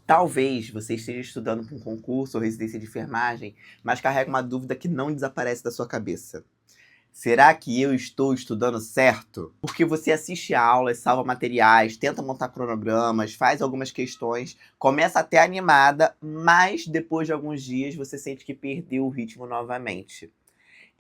Talvez você esteja estudando para um concurso ou residência de enfermagem, mas carrega uma dúvida que não desaparece da sua cabeça. Será que eu estou estudando certo? Porque você assiste aulas, salva materiais, tenta montar cronogramas, faz algumas questões, começa até animada, mas depois de alguns dias você sente que perdeu o ritmo novamente.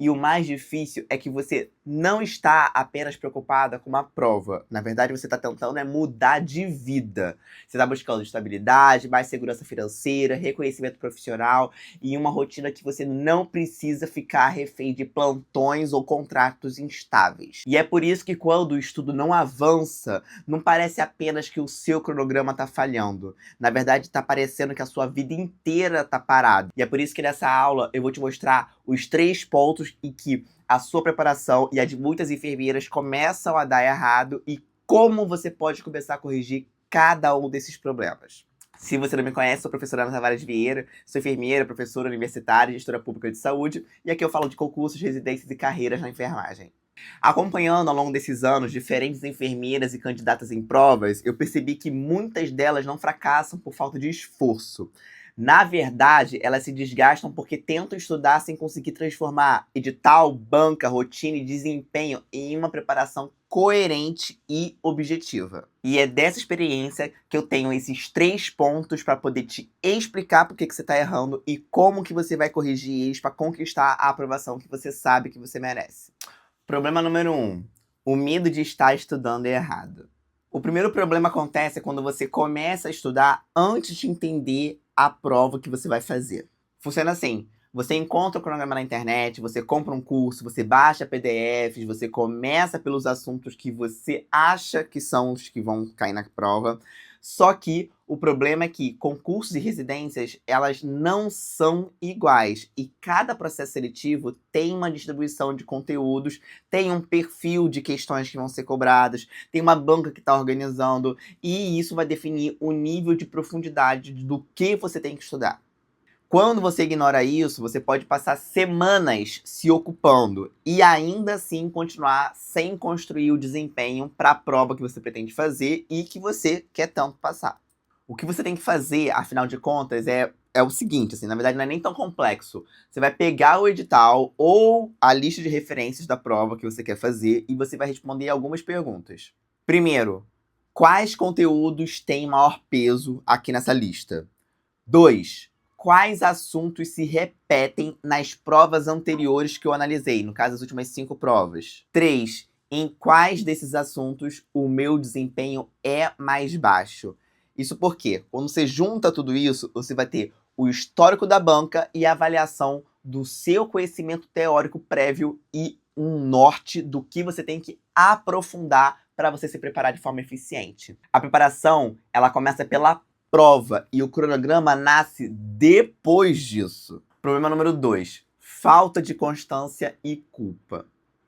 E o mais difícil é que você não está apenas preocupada com uma prova. Na verdade, você está tentando mudar de vida. Você está buscando estabilidade, mais segurança financeira, reconhecimento profissional e uma rotina que você não precisa ficar refém de plantões ou contratos instáveis. E é por isso que quando o estudo não avança, não parece apenas que o seu cronograma está falhando. Na verdade, está parecendo que a sua vida inteira está parada. E é por isso que nessa aula eu vou te mostrar os 3 pontos em que a sua preparação e a de muitas enfermeiras começam a dar errado e como você pode começar a corrigir cada um desses problemas. Se você não me conhece, sou professora Ana Tavares Vieira, sou enfermeira, professora universitária, gestora pública de saúde, e aqui eu falo de concursos, residências e carreiras na enfermagem. Acompanhando ao longo desses anos diferentes enfermeiras e candidatas em provas, eu percebi que muitas delas não fracassam por falta de esforço. Na verdade, elas se desgastam porque tentam estudar sem conseguir transformar edital, banca, rotina e desempenho em uma preparação coerente e objetiva. E é dessa experiência que eu tenho esses 3 pontos para poder te explicar por que você está errando e como que você vai corrigir eles para conquistar a aprovação que você sabe que você merece. Problema número 1. O medo de estar estudando errado. O primeiro problema acontece quando você começa a estudar antes de entender a prova que você vai fazer. Funciona assim: você encontra o cronograma na internet, você compra um curso, você baixa PDFs, você começa pelos assuntos que você acha que são os que vão cair na prova. Só que o problema é que concursos e residências, elas não são iguais. E cada processo seletivo tem uma distribuição de conteúdos, tem um perfil de questões que vão ser cobradas, tem uma banca que está organizando, e isso vai definir o nível de profundidade do que você tem que estudar. Quando você ignora isso, você pode passar semanas se ocupando e ainda assim continuar sem construir o desempenho para a prova que você pretende fazer e que você quer tanto passar. O que você tem que fazer, afinal de contas, é o seguinte, assim, na verdade não é nem tão complexo. Você vai pegar o edital ou a lista de referências da prova que você quer fazer e você vai responder algumas perguntas. Primeiro, quais conteúdos têm maior peso aqui nessa lista? 2. Quais assuntos se repetem nas provas anteriores que eu analisei, no caso, as últimas 5 provas? 3. Em quais desses assuntos o meu desempenho é mais baixo? Isso porque, quando você junta tudo isso, você vai ter o histórico da banca e a avaliação do seu conhecimento teórico prévio e um norte do que você tem que aprofundar para você se preparar de forma eficiente. A preparação, ela começa pela prova e o cronograma nasce depois disso. Problema número 2. Falta de constância e culpa.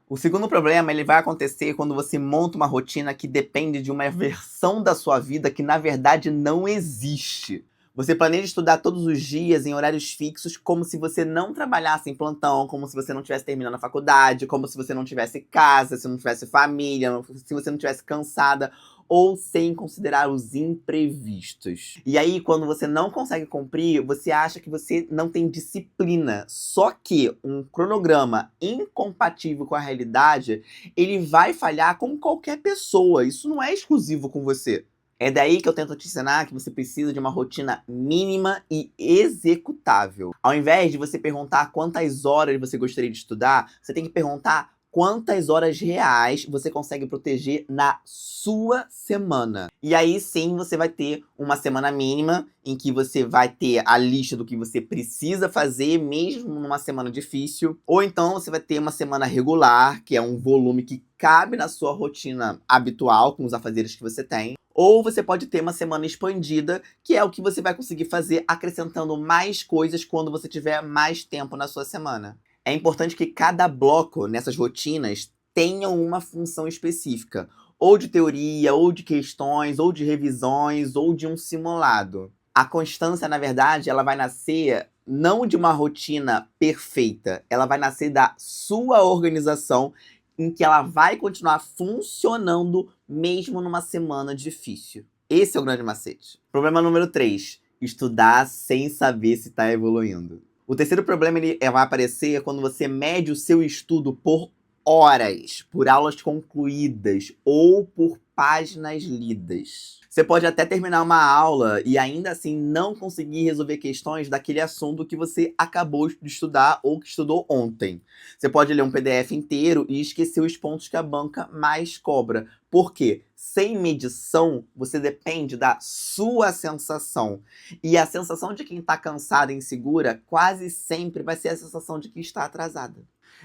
O segundo problema, ele vai acontecer quando você monta uma rotina que depende de uma versão da sua vida que na verdade não existe. Você planeja estudar todos os dias em horários fixos como se você não trabalhasse em plantão, como se você não estivesse terminando a faculdade, como se você não tivesse casa, se não tivesse família, se você não estivesse cansada ou sem considerar os imprevistos. E aí, quando você não consegue cumprir, você acha que você não tem disciplina. Só que um cronograma incompatível com a realidade, ele vai falhar com qualquer pessoa. Isso não é exclusivo com você. É daí que eu tento te ensinar que você precisa de uma rotina mínima e executável. Ao invés de você perguntar quantas horas você gostaria de estudar, você tem que perguntar quantas horas reais você consegue proteger na sua semana. E aí sim você vai ter uma semana mínima em que você vai ter a lista do que você precisa fazer, mesmo numa semana difícil. Ou então você vai ter uma semana regular, que é um volume que cabe na sua rotina habitual, com os afazeres que você tem. Ou você pode ter uma semana expandida, que é o que você vai conseguir fazer acrescentando mais coisas quando você tiver mais tempo na sua semana. É importante que cada bloco nessas rotinas tenha uma função específica, ou de teoria, ou de questões, ou de revisões, ou de um simulado. A constância, na verdade, ela vai nascer não de uma rotina perfeita, ela vai nascer da sua organização, em que ela vai continuar funcionando mesmo numa semana difícil. Esse é o grande macete. Problema número 3. estudar sem saber se está evoluindo. O terceiro problema vai aparecer quando você mede o seu estudo por horas, por aulas concluídas ou por páginas lidas. Você pode até terminar uma aula e ainda assim não conseguir resolver questões daquele assunto que você acabou de estudar ou que estudou ontem. Você pode ler um PDF inteiro e esquecer os pontos que a banca mais cobra. Por quê? Sem medição, você depende da sua sensação. E a sensação de quem está cansada e insegura quase sempre vai ser a sensação de que está atrasada.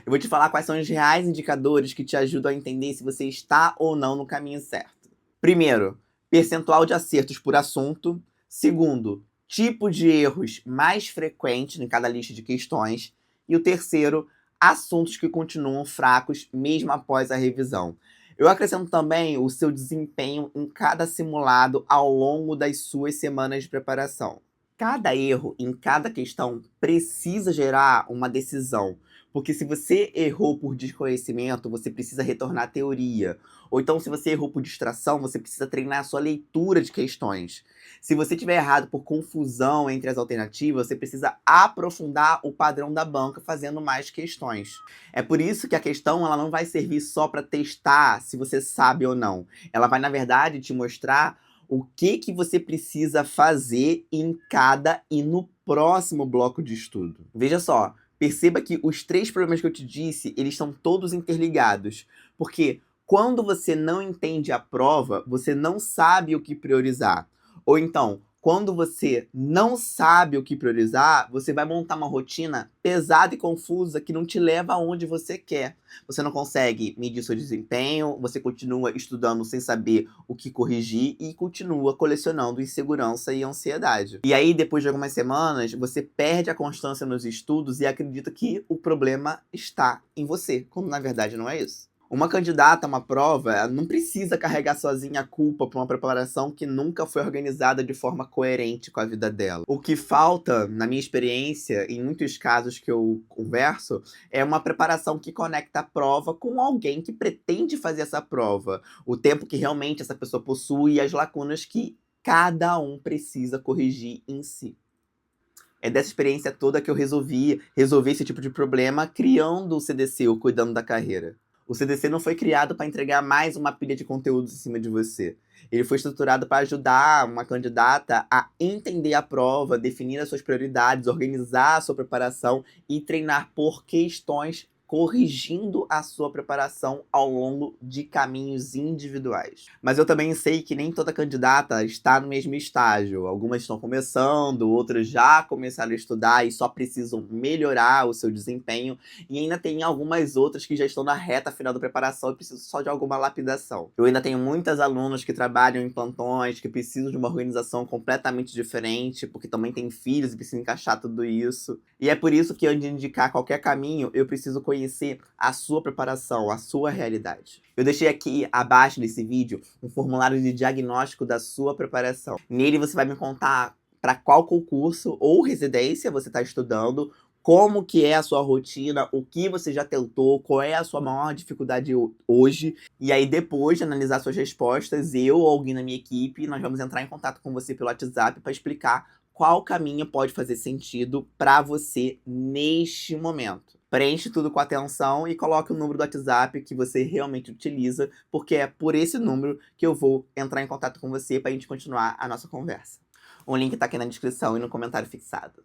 Eu vou te falar quais são os reais indicadores que te ajudam a entender se você está ou não no caminho certo. Primeiro, percentual de acertos por assunto. Segundo, tipo de erros mais frequentes em cada lista de questões. E o terceiro, assuntos que continuam fracos mesmo após a revisão. Eu acrescento também o seu desempenho em cada simulado ao longo das suas semanas de preparação. Cada erro em cada questão precisa gerar uma decisão. Porque se você errou por desconhecimento, você precisa retornar à teoria. Ou então, se você errou por distração, você precisa treinar a sua leitura de questões. Se você tiver errado por confusão entre as alternativas, você precisa aprofundar o padrão da banca fazendo mais questões. É por isso que a questão ela não vai servir só para testar se você sabe ou não. Ela vai, na verdade, te mostrar o que você precisa fazer em cada e no próximo bloco de estudo. Veja só, perceba que os três problemas que eu te disse, eles estão todos interligados. Porque quando você não entende a prova, você não sabe o que priorizar. Ou então, quando você não sabe o que priorizar, você vai montar uma rotina pesada e confusa que não te leva aonde você quer. Você não consegue medir seu desempenho, você continua estudando sem saber o que corrigir e continua colecionando insegurança e ansiedade. E aí, depois de algumas semanas, você perde a constância nos estudos e acredita que o problema está em você, quando na verdade não é isso. Uma candidata a uma prova ela não precisa carregar sozinha a culpa por uma preparação que nunca foi organizada de forma coerente com a vida dela. O que falta, na minha experiência, em muitos casos que eu converso, é uma preparação que conecta a prova com alguém que pretende fazer essa prova. O tempo que realmente essa pessoa possui e as lacunas que cada um precisa corrigir em si. É dessa experiência toda que eu resolvi resolver esse tipo de problema criando o CDC, o Cuidando da Carreira. O CDC não foi criado para entregar mais uma pilha de conteúdos em cima de você. Ele foi estruturado para ajudar uma candidata a entender a prova, definir as suas prioridades, organizar a sua preparação e treinar por questões, corrigindo a sua preparação ao longo de caminhos individuais. Mas eu também sei que nem toda candidata está no mesmo estágio. Algumas estão começando, outras já começaram a estudar e só precisam melhorar o seu desempenho. E ainda tem algumas outras que já estão na reta final da preparação e precisam só de alguma lapidação. Eu ainda tenho muitas alunas que trabalham em plantões, que precisam de uma organização completamente diferente, porque também têm filhos e precisam encaixar tudo isso. E é por isso que antes de indicar qualquer caminho, eu preciso conhecer a sua preparação, a sua realidade. Eu deixei aqui abaixo desse vídeo um formulário de diagnóstico da sua preparação. Nele você vai me contar para qual concurso ou residência você está estudando, como que é a sua rotina, o que você já tentou, qual é a sua maior dificuldade hoje. E aí, depois de analisar suas respostas, eu ou alguém na minha equipe, nós vamos entrar em contato com você pelo WhatsApp para explicar qual caminho pode fazer sentido para você neste momento. Preenche tudo com atenção e coloque o número do WhatsApp que você realmente utiliza, porque é por esse número que eu vou entrar em contato com você para a gente continuar a nossa conversa. O link está aqui na descrição e no comentário fixado.